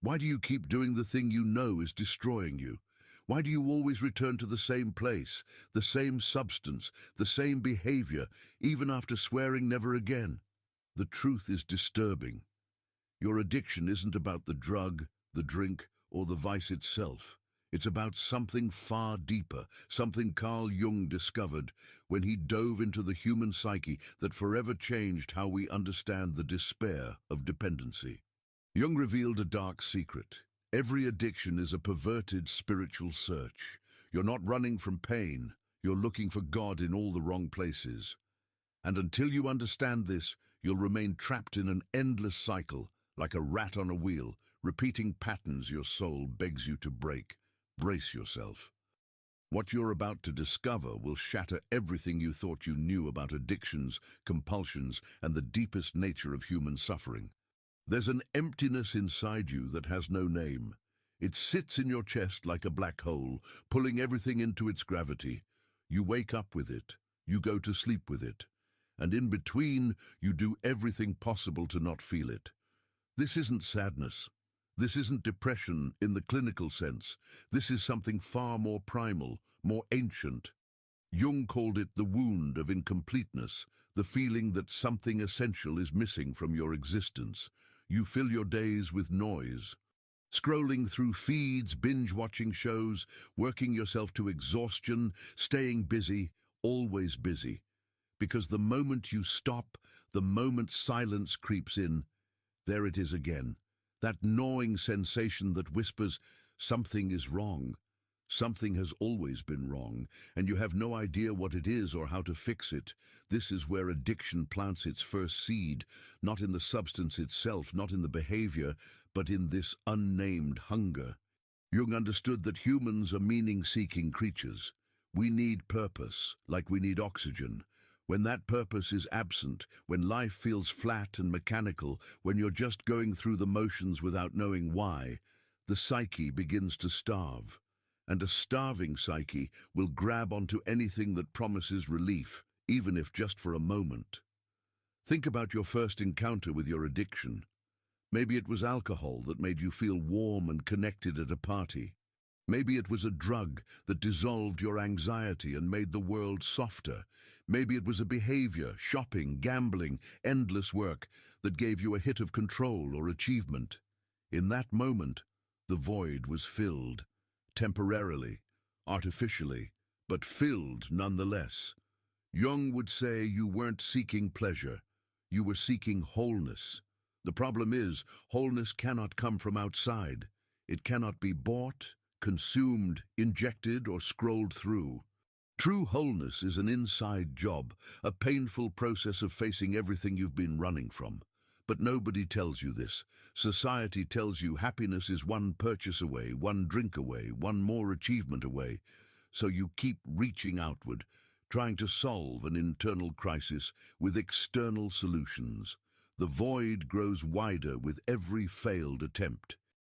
Why do you keep doing the thing you know is destroying you? Why do you always return to the same place, the same substance, the same behavior, even after swearing never again? The truth is disturbing. Your addiction isn't about the drug, the drink, or the vice itself. It's about something far deeper, something Carl Jung discovered when he dove into the human psyche that forever changed how we understand the despair of dependency. Jung revealed a dark secret. Every addiction is a perverted spiritual search. You're not running from pain, you're looking for God in all the wrong places. And until you understand this, you'll remain trapped in an endless cycle, like a rat on a wheel, repeating patterns your soul begs you to break. Brace yourself. What you're about to discover will shatter everything you thought you knew about addictions, compulsions, and the deepest nature of human suffering. There's an emptiness inside you that has no name. It sits in your chest like a black hole, pulling everything into its gravity. You wake up with it, you go to sleep with it, and in between, you do everything possible to not feel it. This isn't sadness. This isn't depression in the clinical sense. This is something far more primal, more ancient. Jung called it the wound of incompleteness, the feeling that something essential is missing from your existence. You fill your days with noise, scrolling through feeds, binge-watching shows, working yourself to exhaustion, staying busy, always busy. Because the moment you stop, the moment silence creeps in, there it is again. That gnawing sensation that whispers, something is wrong. Something has always been wrong, and you have no idea what it is or how to fix it. This is where addiction plants its first seed, not in the substance itself, not in the behavior, but in this unnamed hunger. Jung understood that humans are meaning-seeking creatures. We need purpose, like we need oxygen. When that purpose is absent, when life feels flat and mechanical, when you're just going through the motions without knowing why, the psyche begins to starve. And a starving psyche will grab onto anything that promises relief, even if just for a moment. Think about your first encounter with your addiction. Maybe it was alcohol that made you feel warm and connected at a party. Maybe it was a drug that dissolved your anxiety and made the world softer. Maybe it was a behavior, shopping, gambling, endless work that gave you a hit of control or achievement. In that moment, the void was filled. Temporarily, artificially, but filled nonetheless. Jung would say you weren't seeking pleasure, you were seeking wholeness. The problem is, wholeness cannot come from outside. It cannot be bought, consumed, injected, or scrolled through. True wholeness is an inside job, a painful process of facing everything you've been running from. But nobody tells you this. Society tells you happiness is one purchase away, one drink away, one more achievement away. So you keep reaching outward, trying to solve an internal crisis with external solutions. The void grows wider with every failed attempt.